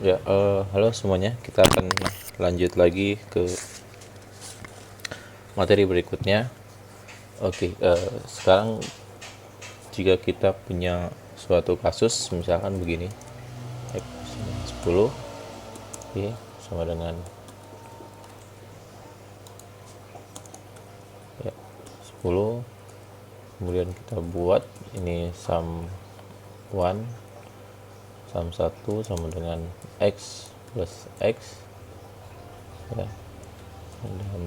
Ya, halo semuanya. Kita akan lanjut lagi ke materi berikutnya. Oke, sekarang jika kita punya suatu kasus, misalkan begini, X 10, Y sama dengan ya, 10, kemudian kita buat ini sum 1, sum 1 sama dengan X plus X, ya, dan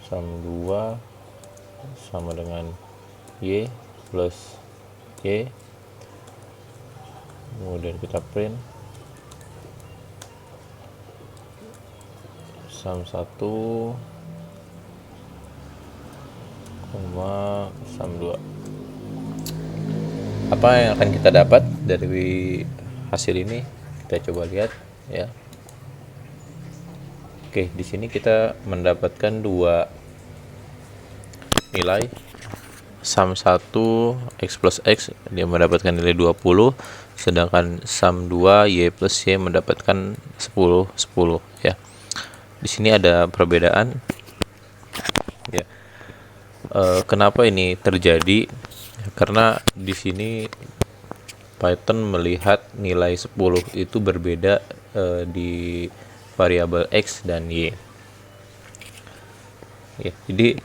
sum 2 sama dengan Y plus Y, kemudian kita print sum 1 sum 2. Apa yang akan kita dapat dari hasil ini? Kita coba lihat ya. Oke, di sini kita mendapatkan dua nilai. Sum 1 X plus X dia mendapatkan nilai 20, sedangkan sum 2 Y plus Y mendapatkan 10 ya. Di sini ada perbedaan ya. Kenapa ini terjadi? Karena di sini Python melihat nilai 10 itu berbeda di variabel X dan Y. Ya, jadi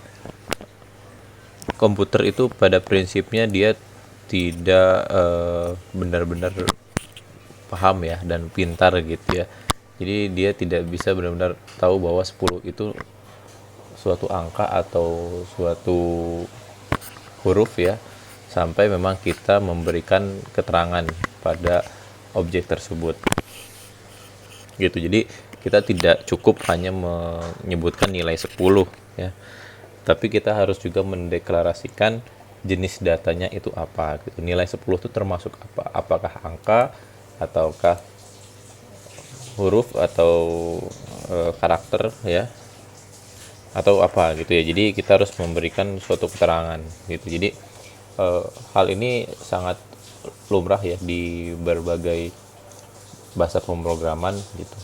komputer itu pada prinsipnya dia tidak benar-benar paham ya dan pintar gitu ya. Jadi dia tidak bisa benar-benar tahu bahwa 10 itu suatu angka atau suatu huruf ya, sampai memang kita memberikan keterangan pada objek tersebut gitu. Jadi kita tidak cukup hanya menyebutkan nilai 10 ya, tapi kita harus juga mendeklarasikan jenis datanya itu apa gitu. Nilai 10 itu termasuk apa? Apakah angka ataukah huruf atau karakter ya, atau apa gitu ya. Jadi kita harus memberikan suatu keterangan gitu. Jadi hal ini sangat lumrah ya di berbagai bahasa pemrograman gitu.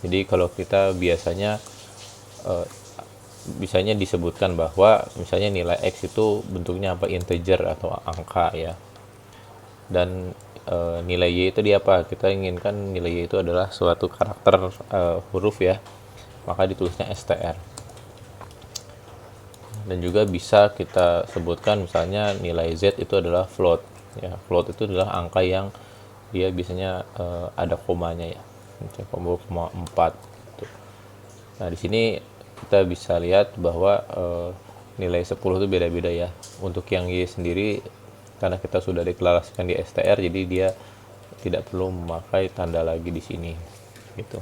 Jadi kalau kita biasanya misalnya disebutkan bahwa misalnya nilai X itu bentuknya apa, integer atau angka ya, dan nilai Y itu dia apa, kita inginkan nilai Y itu adalah suatu karakter huruf ya, maka ditulisnya str. Dan juga bisa kita sebutkan misalnya nilai Z itu adalah float ya. Float itu adalah angka yang dia biasanya ada komanya ya, 0,4 gitu. Nah di sini kita bisa lihat bahwa nilai 10 itu beda-beda ya. Untuk yang Y sendiri, karena kita sudah deklarasikan di str, jadi dia tidak perlu memakai tanda lagi di sini gitu.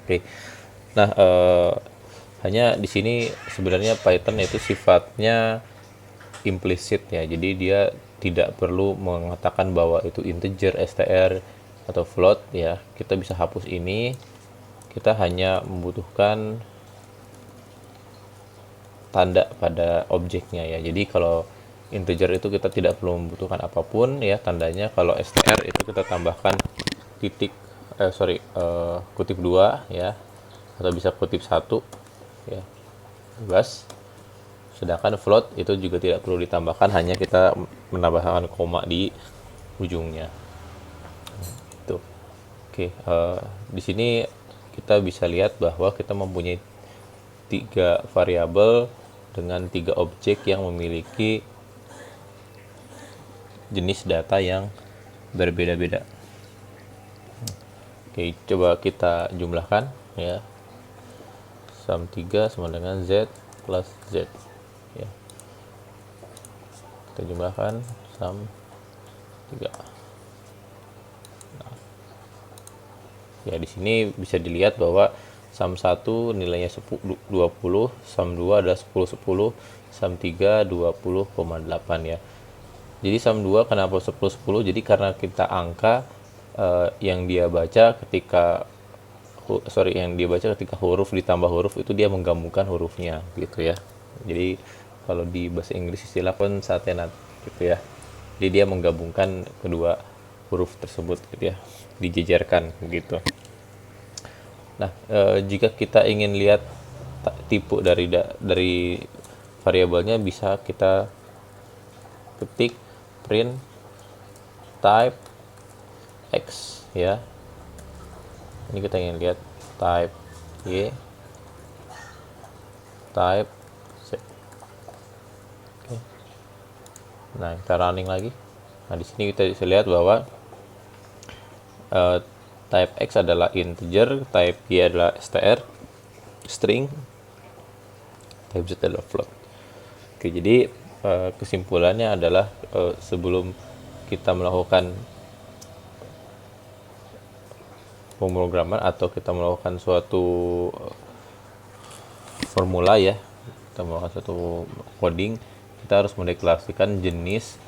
Oke. Nah, hanya di sini sebenarnya Python itu sifatnya implisit ya. Jadi dia tidak perlu mengatakan bahwa itu integer, str atau float ya. Kita bisa hapus ini. Kita hanya membutuhkan tanda pada objeknya ya. Jadi kalau integer itu kita tidak perlu membutuhkan apapun ya tandanya. Kalau str itu kita tambahkan titik kutip 2 ya, atau bisa kutip 1 ya, bebas. Sedangkan float itu juga tidak perlu ditambahkan, hanya kita menambahkan koma di ujungnya. Itu. Oke, di sini kita bisa lihat bahwa kita mempunyai 3 variabel dengan 3 objek yang memiliki jenis data yang berbeda-beda. Oke, coba kita jumlahkan ya. Sum 3 sama dengan Z plus Z ya. Kita jumlahkan sum 3. Nah, ya di sini bisa dilihat bahwa sum 1 nilainya 20, sum 2 adalah 10 10, sum 3 20,8 ya. Jadi sum 2 kenapa 10 10? Jadi karena kita angka yang dia baca ketika huruf ditambah huruf itu dia menggabungkan hurufnya gitu ya. Jadi kalau di bahasa Inggris istilah concatenate gitu ya. Jadi dia menggabungkan kedua huruf tersebut gitu ya, dijejerkan gitu. Nah, jika kita ingin lihat tipe dari variabelnya, bisa kita ketik print type x ya. Ini kita ingin lihat type y, type z. Oke. Nah, kita running lagi. Nah, di sini kita bisa lihat bahwa type x adalah integer, type y adalah str string, type z adalah float. Oke, jadi kesimpulannya adalah sebelum kita melakukan pemrograman atau kita melakukan suatu formula ya, kita melakukan suatu coding, kita harus mendeklarasikan jenis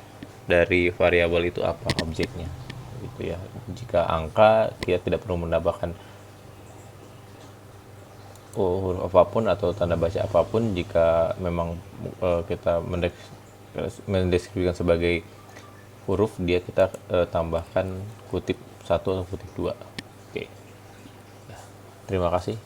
dari variabel itu apa objeknya gitu ya. Jika angka, kita tidak perlu menambahkan huruf apapun atau tanda baca apapun. Jika memang kita mendeskripsikan sebagai huruf, dia kita tambahkan kutip 1 atau kutip 2. Oke. Terima kasih.